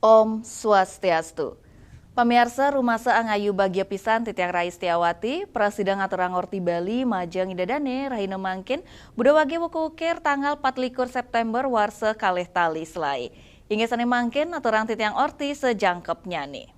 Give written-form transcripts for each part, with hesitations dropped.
Om Swastiastu. Pamirsa Rumasa Angayu Bagya Pisan Titiang Rais Tiawati, Presiden Aturang Orti Bali, Majeng Idadane, Rahina Mangkin, Budawage Wukukir tanggal 24 September warse kalih tali selai. Hingga sani mangkin Aturang Titiang Orti sejangkep nyani.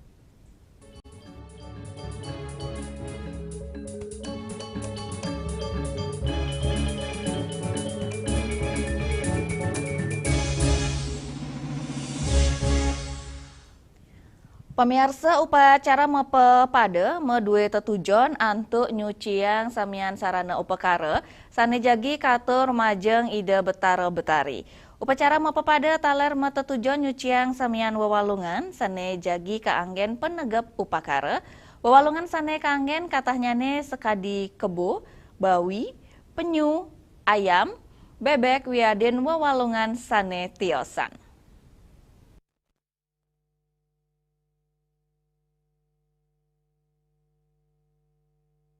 Pemirsa upacara mepepada medue tetujon antuk nyuciang samian sarana upakara sane jagi katur majeng ide betara betari. Upacara mepepada taler metetujon nyuciang samian wewalungan sane jagi kaanggen penegep upakara. Wewalungan sane kaanggen katahnyane sekadi kebo, bawi, penyu, ayam, bebek wiaden wewalungan sane tiosan.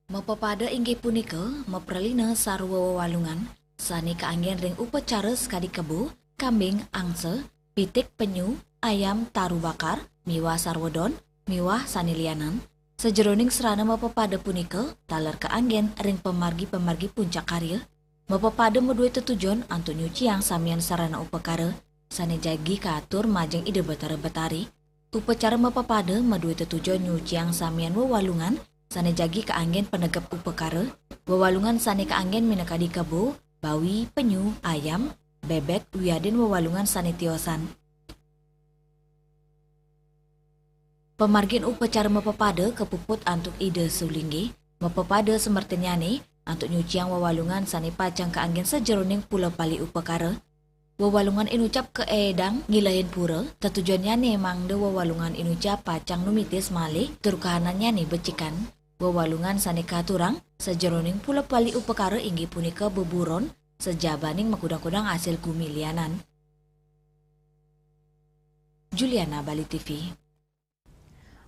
Mepepada inggih punika meprelina sarwa wewalungan sani kaanggen ring upacara sekadi kebo, kambing, angse, pitik penyu, ayam taru bakar, miwah sarwedon, miwah sani lianan. Sejeroning serana mepepada punika taler kaanggen ring pemargi-pemargi puncak karya. Mepepada medue tetujon antu nyuciang samian sarana upakara sani jagi katur majeng ide betara-betari. Upacara mepepada medue tetujon nyuciang samian wewalungan sane jagi kaanggen penegep upakara, wewalungan sane kaanggen minakadi kebo, bawi, penyu, ayam, bebek, wiaden wewalungan sane tiosan. Pemargin upacara mepepada kepuput antuk ide sulinggi, mepepada semertenyane antuk nyuciang wewalungan sane pacang kaanggen sejeroning pula pali upakara. Wewalungan inucap ke edang ngilahin pura, tetujuannya mangde wewalungan inucap pacang numitis malih, turkahanannya becikan. Wewalungan sane katurang, sejeroning pula pali upakara inggih punika beburon, sejabaning makudang-kudang hasil gumilianan. Juliana, Bali TV.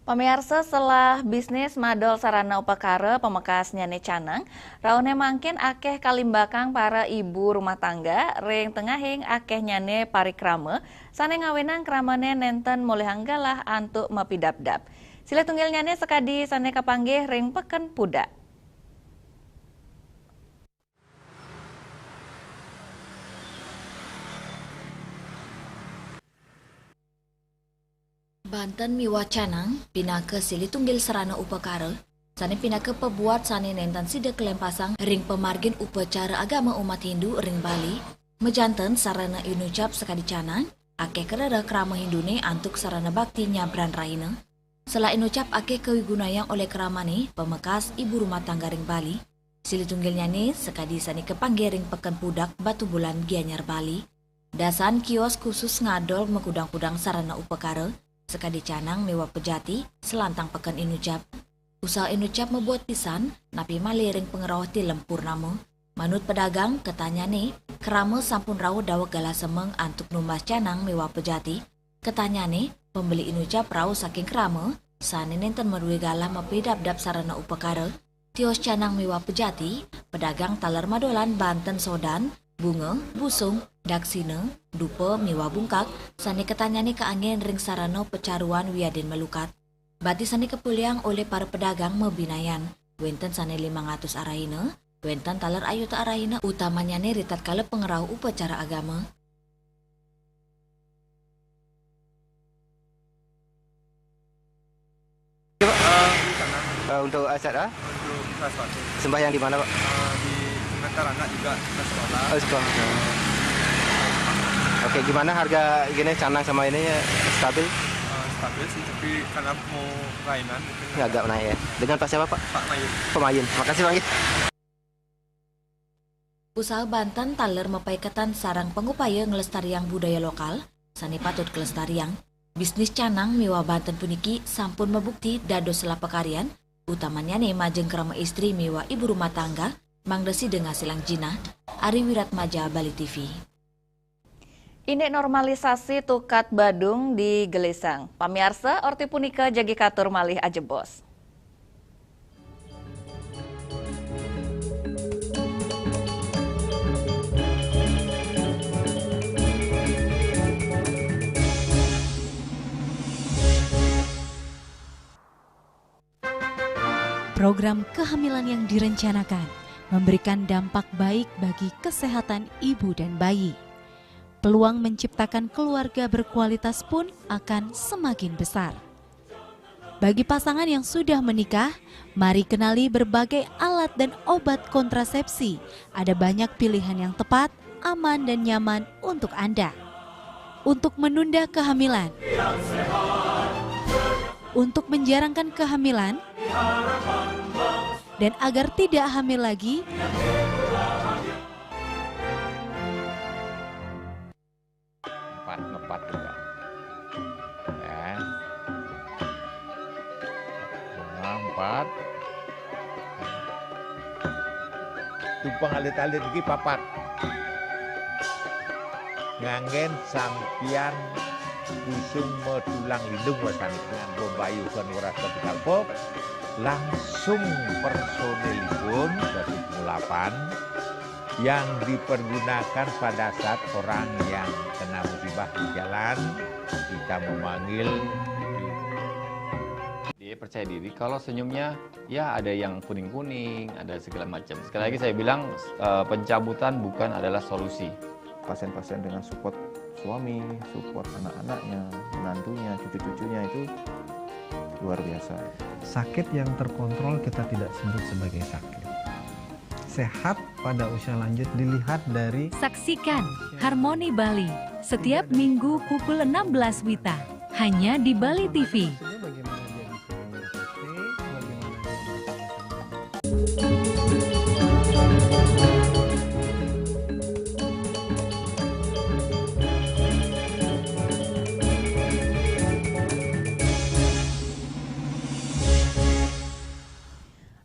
Pemirsa setelah bisnis madol sarana upakara pemekas nyane canang, raone mangkin akeh kalimbakang para ibu rumah tangga, ring tengahing akeh nyane parikrama, sane ngawenang kramane nenten mulih anggalah antuk mapidap-dap. Sila tunggil nyane sekadi sane kapanggih ring peken puda. Banten miwah canang pinake sili tunggil serana upakara sane pinake pebuat sane nentan sida kelempasang ring pemargin upacara agama umat Hindu ring Bali mejanten sarana inucap sekadi canang akeh kerada krama Hindune antuk sarana bakti nyabran raina. Setelah inucap akeh kewigunayang oleh keramani pemekas ibu rumah tangga ring Bali sili tunggilnya nih sekadi sane kepanggih ring peken pudak Batu Bulan Gianyar Bali. Dasan kios khusus ngadol mekudang-kudang sarana upakara sekadi canang mewah pejati selantang peken inucap. Usaha inucap membuat pisan napi maliring pengerawah tilem purnama. Manut pedagang ketanya nih kerama sampun rawuh dawak gala semeng antuk numbas canang mewah pejati. Ketanya nih pembeli inucap rawuh saking kerama sane nenten medue gala mapidap-dap sarana upakara. Tios canang mewah pejati pedagang taler madolan Banten sodan bunga, busung, daksina, dupe, miwah bungkak, sane ketanyane kaanggen ring sarana pecaruan wiaden melukat. Bati sane kepuliang oleh para pedagang mebinayan, wenten sane 500 araina, wenten taler ayuta araina, utamanya ne ritat kala pengerau upacara agama. Untuk acara? Untuk transportasi. Sembahyang di mana, Pak? Di antar anak juga ke sekolah. Oh, sekolah. Oke, gimana harga gini canang sama ini stabil? Stabil sih, tapi karena mau kelainan mungkin Ini agak naik ya. Dengan Pak siapa, Pak? Pak Mayun. Pemain. Makasih, Bang. Usaha Banten taler mepaiketan sarang pengupaya ngelestariang budaya lokal, sani patut kelestariang. Bisnis canang miwah Banten puniki sampun membukti dados selapakarian, utamanya nih majeng kerama istri miwah ibu rumah tangga, mangdesi dengan silang jina. Ari Wiratmaja, Bali TV. Ini normalisasi tukat Badung di Gelisang. Pamirsa orti punika jagi katur malih ajebos. Program kehamilan yang direncanakan memberikan dampak baik bagi kesehatan ibu dan bayi. Peluang menciptakan keluarga berkualitas pun akan semakin besar. Bagi pasangan yang sudah menikah, mari kenali berbagai alat dan obat kontrasepsi. Ada banyak pilihan yang tepat, aman dan nyaman untuk Anda. Untuk menunda kehamilan, untuk menjarangkan kehamilan, dan agar tidak hamil lagi, ngepat juga ya. Bunga 4 tumpang alit-alit lagi papat ngangen sampian busung metulang lindung wasani nganggo bayu kan ora ketikal pop langsung personelipun 28 yang dipergunakan pada saat orang yang kena musibah di jalan, kita memanggil. Dia percaya diri kalau senyumnya ya ada yang kuning-kuning, ada segala macam. Sekali lagi saya bilang pencabutan bukan adalah solusi. Pasien-pasien dengan support suami, support anak-anaknya, menantunya, cucu-cucunya itu luar biasa. Sakit yang terkontrol kita tidak sebut sebagai sakit. Sehat pada usia lanjut dilihat dari... Saksikan Harmoni Bali setiap minggu pukul 16 WITA hanya di Bali TV.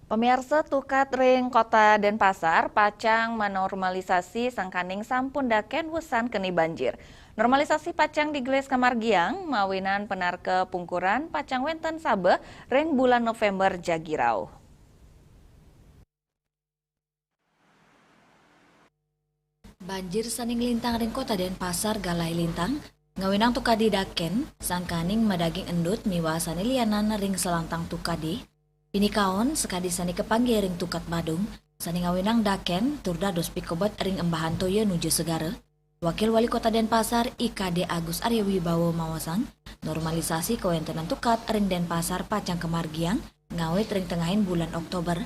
Pemirsa, Tukat Ring Kota Denpasar pacang menormalisasi sangkaning sampun daken wusan keni banjir. Normalisasi pacang digelis Kamargiang, mawinan penarke pungkuran pacang wenten sabe ring bulan November jagirau. Banjir saning lintang ring Kota Denpasar galai lintang, ngawinang tukadi daken, sangkaning madaging endut miwasani lianan ring selantang tukadi. Ini kaon sekadi sani kepanggil ring tukat Badung, sani ngawinang daken turda dos pikobat ring embahan toyo nuju segara. Wakil Wali Kota Denpasar IKD Agus Arya Wibowo mawasang normalisasi kewentenan tukat ring Denpasar pacang Kemargiang ngawet ring tengahin bulan Oktober.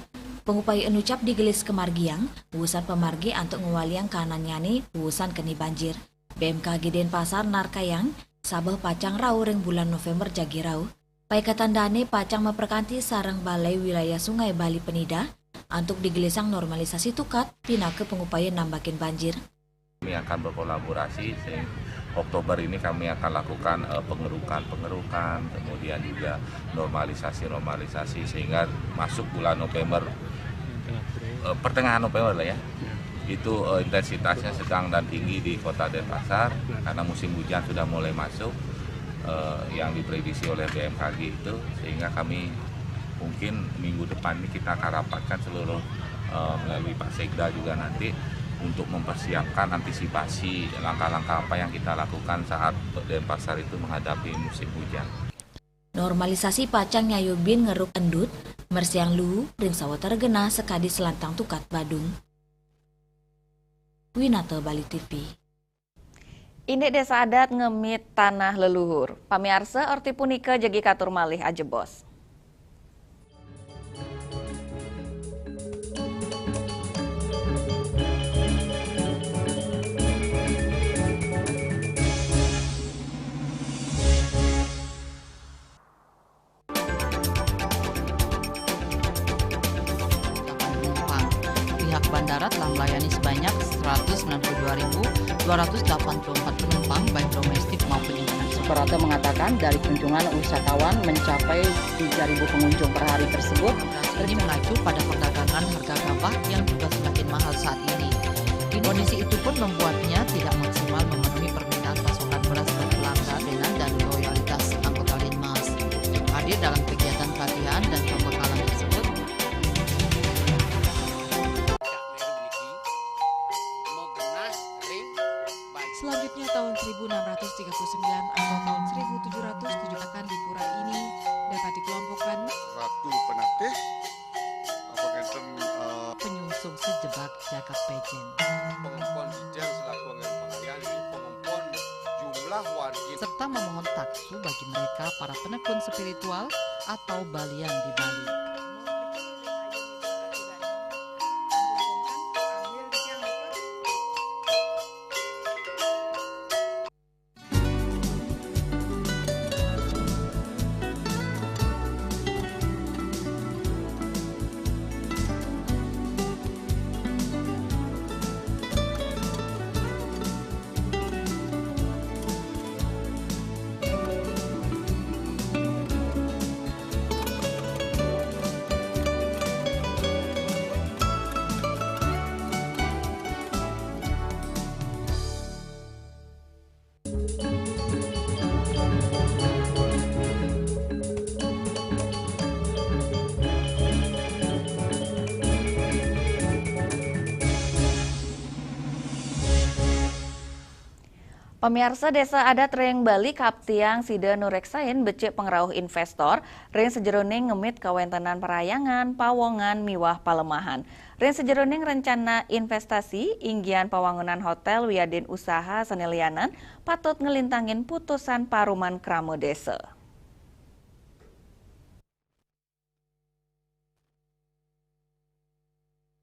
Pengupaya enucap digelis Kemargiang, wusan pemargi antuk ngewaliang kanan nyani wusan keni banjir. BMKG Denpasar narkayang sabah pacang rau ring bulan November jagirau. Paikatan dane pacang memperkanti sarang balai wilayah Sungai Bali Penida untuk digelisang normalisasi tukat pinake pengupaya nambakin banjir. Kami akan berkolaborasi Oktober ini kami akan lakukan pengerukan, kemudian juga normalisasi sehingga masuk bulan November, pertengahan November lah ya. Itu intensitasnya sedang dan tinggi di Kota Denpasar karena musim hujan sudah mulai masuk. Yang diprediksi oleh BMKG itu, sehingga kami mungkin minggu depan ini kita akan rapatkan seluruh melalui Pak Sekda juga nanti untuk mempersiapkan antisipasi langkah-langkah apa yang kita lakukan saat Denpasar itu menghadapi musim hujan. Normalisasi pacang nyayubin ngeruk endut, mersiang lu ring sawah tergena sekadi selantang tukat Badung. Winata Bali TV. Ini desa adat ngemit tanah leluhur. Pamiarsa orti punika jagi katur malih ajebos. Pihak bandara telah melayani sebanyak 192.284 penumpang baik domestik maupun internasional. Suprapto mengatakan dari kunjungan wisatawan mencapai 3.000 pengunjung per hari tersebut. Ini mengacu pada perdagangan harga gabah yang juga semakin mahal saat ini. Kondisi itu pun membuatnya tidak maksimal memenuhi permintaan pasokan beras bagi pelanggan dengan dan loyalitas anggota Linmas. Hadir dalam kegiatan pelatihan dan pembekalan tersebut. Selanjutnya tahun 1639 atau tahun 1707 akan di pura ini dapat dikelompokkan Ratu Penatih, serta memohon taksu bagi mereka para penekun spiritual atau balian di Bali. Pemirsa Desa Adat Reng Bali Kaptiang Sida Nureksain becek pengrauh investor ring sejeroning ngemit kawentenan perayangan, pawongan, miwah palemahan. Ring sejeroning rencana investasi, inggian pawangunan hotel wiadin usaha senelianan patut ngelintangin putusan paruman kramo desa.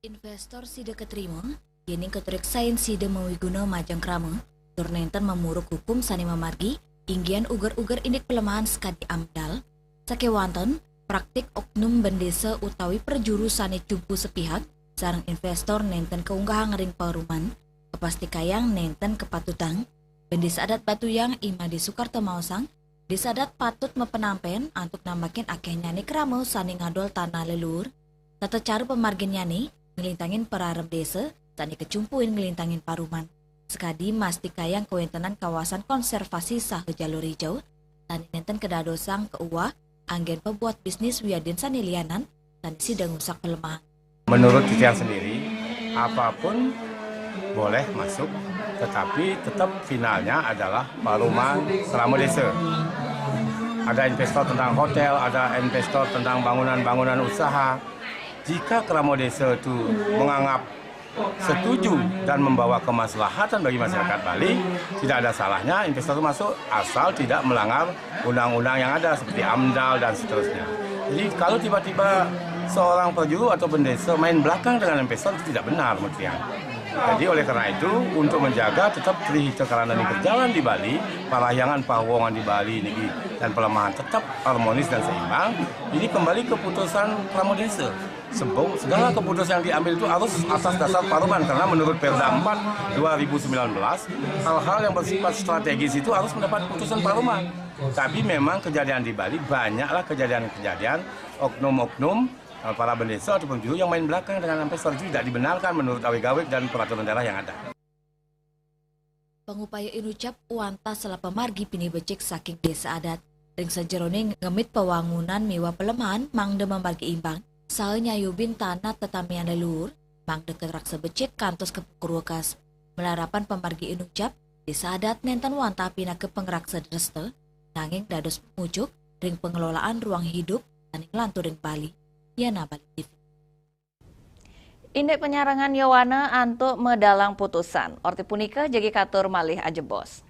Investor Sida keterima, yening ketureksain Sida mewiguna majang kramo. Turnenten memuruk hukum sani memargi, inggian uger-uger indik pelemahan sekadi amdal, sakewanten praktik oknum bendesa utawi perjuru sani cumpu sepihak, sarang investor nenten keunggahan ring paruman, kepasti kayang nenten kepatutan, bendesa adat Batuyang ima di Sukarto Mausang, desa adat patut mepenampen untuk nambakin akeh nyani kramo sani ngadol tanah lelur, tata cara pemargin nyani, ngelintangin perarem desa, sani kecumpuin ngelintangin paruman. Sekadi masti kayang kewentenan kawasan konservasi sahe jalur hijau, tani nenten kedadosang keuah, anggen pembuat bisnis wiadin sanilianan, dan sidang usak pelemahan. Menurut Titian sendiri, apapun boleh masuk, tetapi tetap finalnya adalah paruman kramo desa. Ada investor tentang hotel, ada investor tentang bangunan-bangunan usaha. Jika kramo desa itu menganggap setuju dan membawa kemaslahatan bagi masyarakat Bali, tidak ada salahnya investor masuk asal tidak melanggar undang-undang yang ada seperti AMDAL dan seterusnya. Jadi kalau tiba-tiba seorang perjuru atau pendesa main belakang dengan investor itu tidak benar, Mutian. Jadi oleh karena itu untuk menjaga tetap trihita karena ini berjalan di Bali, parahyangan pawongan di Bali ini dan pelemahan tetap harmonis dan seimbang, ini kembali keputusan kramo desa. Segala keputusan yang diambil itu harus atas dasar paruman karena menurut Perda 4 2019 hal-hal yang bersifat strategis itu harus mendapat putusan paruman. Tapi memang kejadian di Bali banyaklah kejadian-kejadian oknum-oknum para bendesa ataupun juru yang main belakang dengan investor itu tidak dibenarkan menurut awik-awik dan peraturan daerah yang ada. Pengupaya inucap uanta salah pemargi pini becek saking desa adat. Ring sejeroning ngemit pewangunan miwa pelemahan mangde memargi imbang. Saenya yubin tanah tetamian leluhur, mang deket raksa becek kantos ke Purwakas. Melarapan pemargi inucap, desa adat nenten wanta pina ke pengraksa dreste, nanging dados pengucuk, ring pengelolaan ruang hidup, taning lantu ring Bali. Yana Bali TV. Indek penyarangan Yowana antuk medalang putusan. Orti punika jagi katur malih ajebos.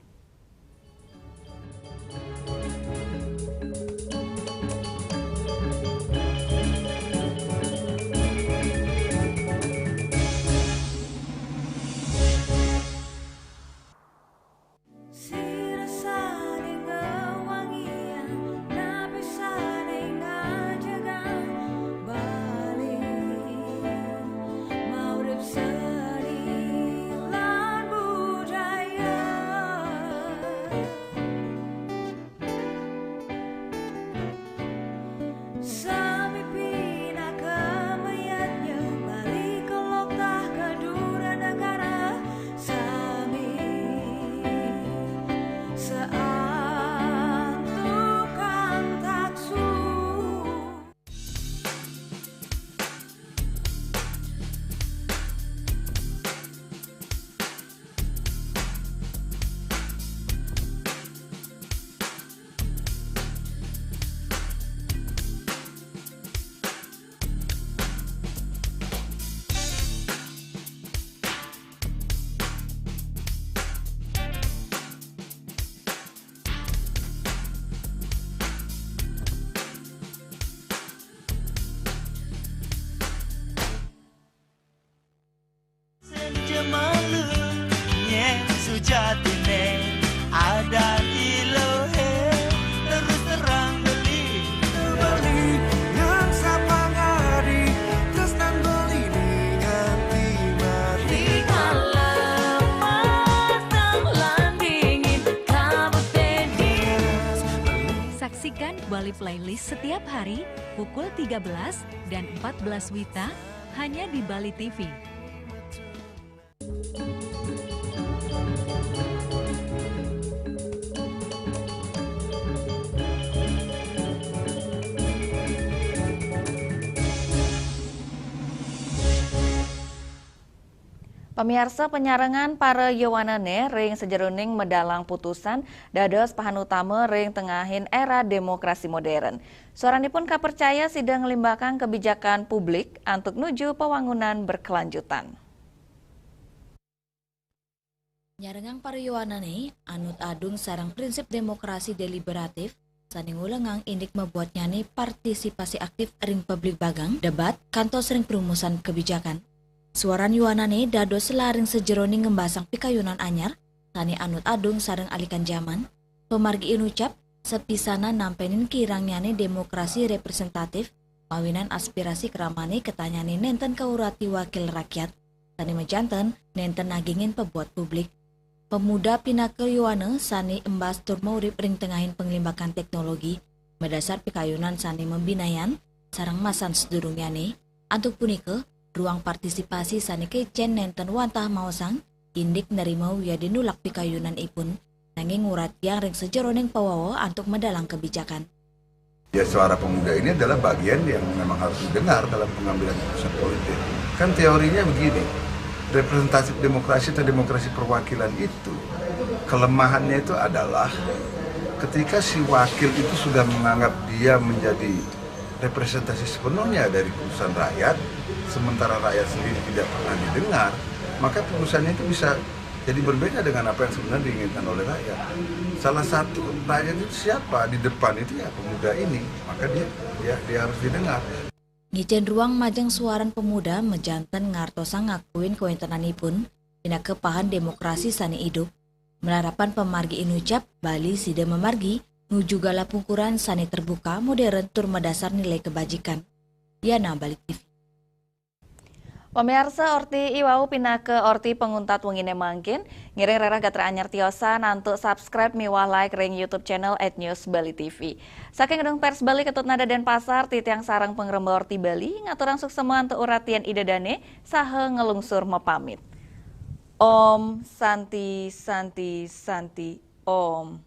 Bali Playlist setiap hari pukul 13 dan 14 WITA hanya di Bali TV. Pemirsa, penyarengan para Yowanane ring sejeroning medalang putusan dados pahan utama ring tengahin era demokrasi modern. Suaranipun kapercaya sidang ngelimbakan kebijakan publik untuk nuju pewangunan berkelanjutan. Nyarengang para Yowanane anut adung sarang prinsip demokrasi deliberatif saning ulengang indik membuatnya nih partisipasi aktif ring publik bagang debat kantos ring perumusan kebijakan. Suaran Yowanane dados selaring sejeroning ngembasang pikayunan anyar tani anut adung sareng alikan zaman pemargi inucap sepisana nampenin kirangnyane demokrasi representatif mawinan aspirasi keramane ketanyane nenten kaurati wakil rakyat tani mejanten nenten nagingin pebuat publik. Pemuda Pinake Yowane sani embas tur maurip ring tengahin penglimbakan teknologi berdasar pikayunan sani membinayan sarang masan sedurungyane antuk punike ruang partisipasi sani kecen nenten wantah maosang indik nerima wiya dinulak pikayunan ipun nanging ngurat yang ring sejeroning pawawo antuk medalang kebijakan. Ya, suara pemuda ini adalah bagian yang memang harus didengar dalam pengambilan keputusan politik. Kan teorinya begini, representatif demokrasi atau demokrasi perwakilan itu kelemahannya itu adalah ketika si wakil itu sudah menganggap dia menjadi representasi sepenuhnya dari putusan rakyat, sementara rakyat sendiri tidak pernah didengar, maka putusannya itu bisa jadi berbeda dengan apa yang sebenarnya diinginkan oleh rakyat. Salah satu rakyat itu siapa di depan itu ya pemuda ini, maka dia harus didengar. Ngijen ruang majang suaran pemuda mejanten ngartosa ngakuin kewentenanipun pina kepahan demokrasi sani hidup. Melarapan pemargi inucap Bali sida memargi nuju gala pungkuran sani terbuka modern tur medasar nilai kebajikan. Yana Bali TV. Pemirsa, orti iwau pinake orti penguntat wengine mangkin ngiring rerah gatra anyar tiosa nantuk subscribe miwah like ring YouTube channel @newsbali.tv. Saking gedung pers Bali Ketut Nada Denpasar titiang sarang pengremba orti Bali ngaturang suksema antuk uratian idedane sahe ngelungsur mepamit. Om Santi Santi Santi Om.